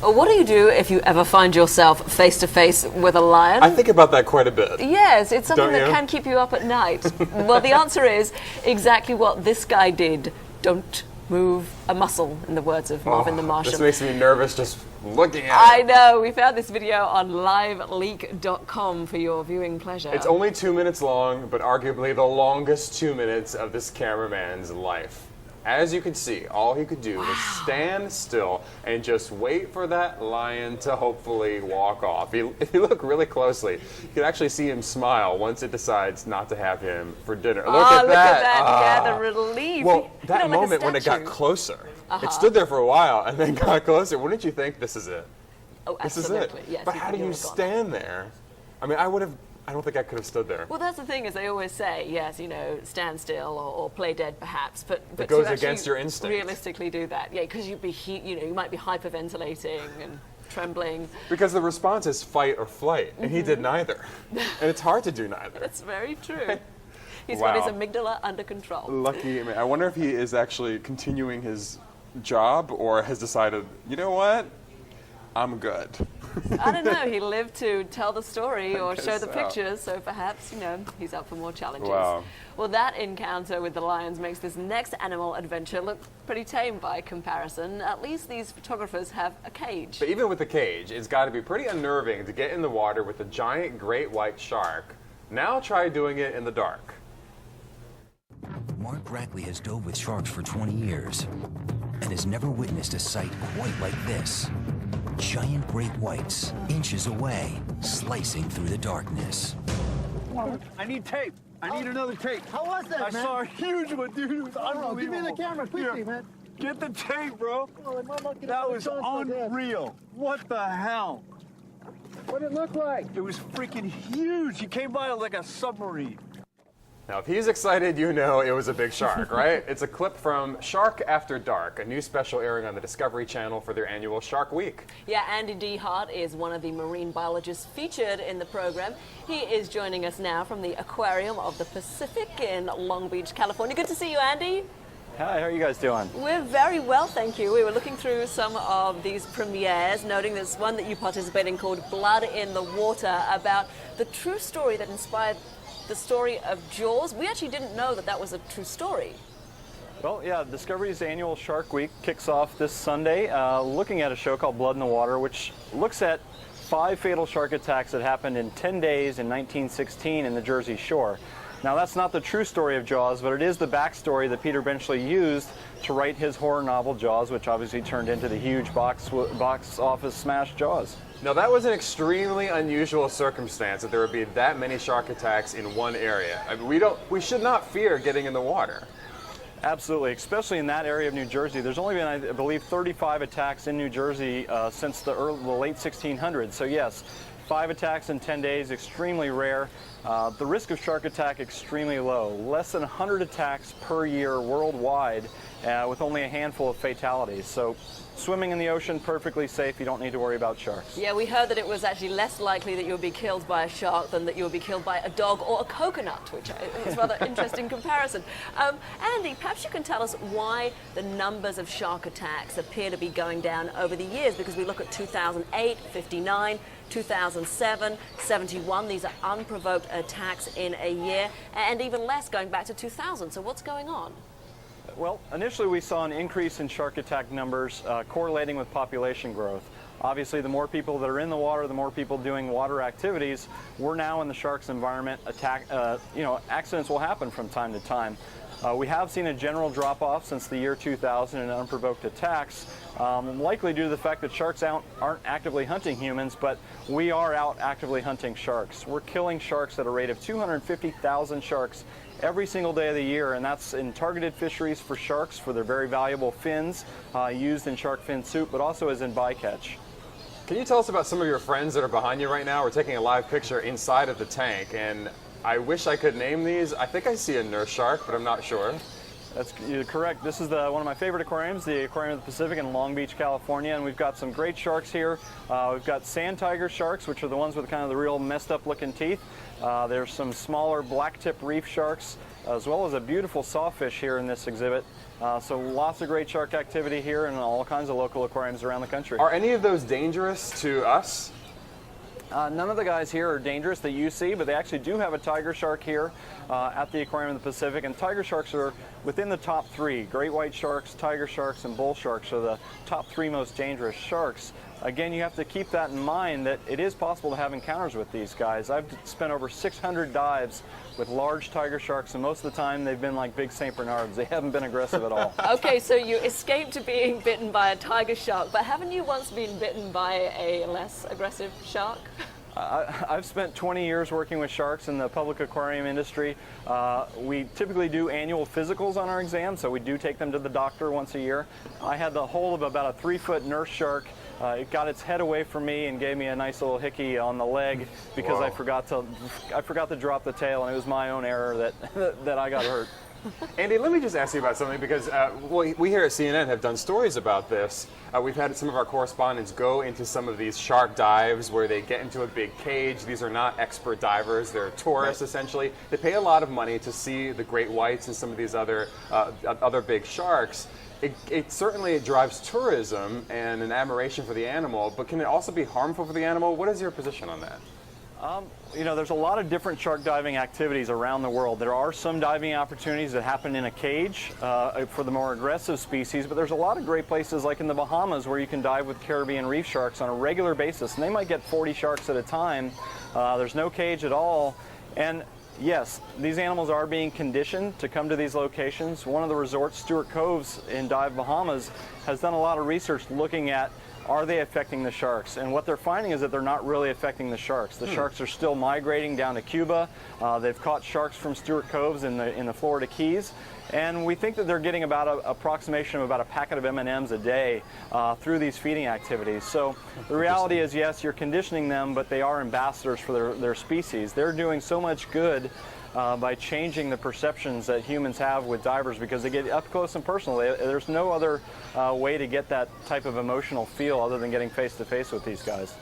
What do you do if you ever find yourself face to face with a lion? I think about that quite a bit. Yes, it's something Don't that you? can keep you up at night. Well, the answer is exactly what this guy did. Don't move a muscle, in the words of Marvin the Martian. This makes me nervous just looking at I it. know. We found this video on liveleak.com for your viewing pleasure. It's only 2 minutes long, but arguably the longest 2 minutes of this cameraman's life. As you can see, all he could do was stand still and just wait for that lion to hopefully walk off. If you look really closely, you can actually see him smile once it decides not to have him for dinner. Look at that. Yeah, the relief. Well, that like a moment when it got statue. closer, it stood there for a while and then got closer. Wouldn't you think this is it? Oh, This is absolutely. it. Yes, But how do you stand there? I mean, I don't think I could have stood there. Well, that's the thing, is they always say, yes, you know, stand still or play dead, perhaps, but It goes to actually against your instinct. realistically do that, yeah, because you'd be, you might be hyperventilating and trembling. Because the response is fight or flight, and he did neither. And it's hard to do neither. That's very true. He's Wow. got his amygdala under control. Lucky man. I wonder if he is actually continuing his job or has decided, you know what? I'm good. I don't know. He lived to tell the story or show the so. pictures, so perhaps, you know, he's up for more challenges. Wow. Well, that encounter with the lions makes this next animal adventure look pretty tame by comparison. At least these photographers have a cage. But even with the cage, it's got to be pretty unnerving to get in the water with a giant great white shark. Now try doing it in the dark. Mark Brackley has dove with sharks for 20 years and has never witnessed a sight quite like this. Giant great whites, inches away, slicing through the darkness. I need tape. I need another tape. How was that, I man? saw a huge one, dude. It was unbelievable. Give me the camera quickly, Here, man. Get the tape, bro. Oh, I'm not gonna That put was the chance like that. unreal. What the hell? What did it look like? It was freaking huge. He came by like a submarine. Now, if he's excited, you know it was a big shark, right? It's a clip from Shark After Dark, a new special airing on the Discovery Channel for their annual Shark Week. Yeah, Andy Dehart is one of the marine biologists featured in the program. He is joining us now from the Aquarium of the Pacific in Long Beach, California. Good to see you, Andy. Hi, how are you guys doing? We're very well, thank you. We were looking through some of these premieres, noting there's one that you participate in called Blood in the Water, about the true story that inspired the story of Jaws. We actually didn't know that that was a true story. Well, yeah, Discovery's annual Shark Week kicks off this Sunday, looking at a show called Blood in the Water, which looks at 5 fatal shark attacks that happened in 10 days in 1916 in the Jersey Shore. Now, that's not the true story of Jaws, but it is the backstory that Peter Benchley used to write his horror novel Jaws, which obviously turned into the huge box office smash Jaws. Now, that was an extremely unusual circumstance that there would be that many shark attacks in one area. I mean, we should not fear getting in the water. Absolutely, especially in that area of New Jersey. There's only been, I believe, 35 attacks in New Jersey since the late 1600s. So yes, 5 attacks in 10 days, extremely rare. The risk of shark attack extremely low. Less than 100 attacks per year worldwide, with only a handful of fatalities. So swimming in the ocean, perfectly safe. You don't need to worry about sharks. Yeah, we heard that it was actually less likely that you'll be killed by a shark than that you'll be killed by a dog or a coconut, which is a rather interesting comparison. Andy, perhaps you can tell us why the numbers of shark attacks appear to be going down over the years, because we look at 2008, 59, 2007, 71. These are unprovoked attacks in a year, and even less going back to 2000. So what's going on? Well, initially we saw an increase in shark attack numbers correlating with population growth. Obviously, the more people that are in the water, the more people doing water activities. We're now in the shark's environment. Accidents will happen from time to time. We have seen a general drop-off since the year 2000 in unprovoked attacks, likely due to the fact that sharks aren't actively hunting humans, but we are out actively hunting sharks. We're killing sharks at a rate of 250,000 sharks every single day of the year, and that's in targeted fisheries for sharks for their very valuable fins used in shark fin soup, but also as in bycatch. Can you tell us about some of your friends that are behind you right now? We're taking a live picture inside of the tank, and I wish I could name these. I think I see a nurse shark, but I'm not sure. You're correct. This is one of my favorite aquariums, the Aquarium of the Pacific in Long Beach, California, and we've got some great sharks here. We've got sand tiger sharks, which are the ones with kind of the real messed up looking teeth. There's some smaller blacktip reef sharks, as well as a beautiful sawfish here in this exhibit. So lots of great shark activity here in all kinds of local aquariums around the country. Are any of those dangerous to us? None of the guys here are dangerous that you see, but they actually do have a tiger shark here at the Aquarium of the Pacific, and tiger sharks are within the top 3. Great white sharks, tiger sharks, and bull sharks are the top 3 most dangerous sharks. Again, you have to keep that in mind that it is possible to have encounters with these guys. I've spent over 600 dives with large tiger sharks, and most of the time they've been like big St. Bernards. They haven't been aggressive at all. Okay, so you escaped being bitten by a tiger shark, but haven't you once been bitten by a less aggressive shark? I've spent 20 years working with sharks in the public aquarium industry. We typically do annual physicals on our exams, so we do take them to the doctor once a year. I had the hold of about a 3-foot nurse shark. It got its head away from me and gave me a nice little hickey on the leg because I forgot to drop the tail, and it was my own error that I got hurt. Andy, let me just ask you about something because we here at CNN have done stories about this. We've had some of our correspondents go into some of these shark dives where they get into a big cage. These are not expert divers. They're tourists, essentially. They pay a lot of money to see the great whites and some of these other big sharks. It certainly drives tourism and an admiration for the animal, but can it also be harmful for the animal? What is your position on that? You know, there's a lot of different shark diving activities around the world. There are some diving opportunities that happen in a cage for the more aggressive species, but there's a lot of great places like in the Bahamas where you can dive with Caribbean reef sharks on a regular basis, and they might get 40 sharks at a time. There's no cage at all, and yes, these animals are being conditioned to come to these locations. One of the resorts, Stewart Coves in Dive Bahamas, has done a lot of research looking at are they affecting the sharks? And what they're finding is that they're not really affecting the sharks. The sharks are still migrating down to Cuba. They've caught sharks from Stewart Coves in the Florida Keys. And we think that they're getting about an approximation of about a packet of M&Ms a day through these feeding activities. So the reality is, yes, you're conditioning them, but they are ambassadors for their species. They're doing so much good by changing the perceptions that humans have with divers because they get up close and personal. There's no other way to get that type of emotional feel other than getting face to face with these guys.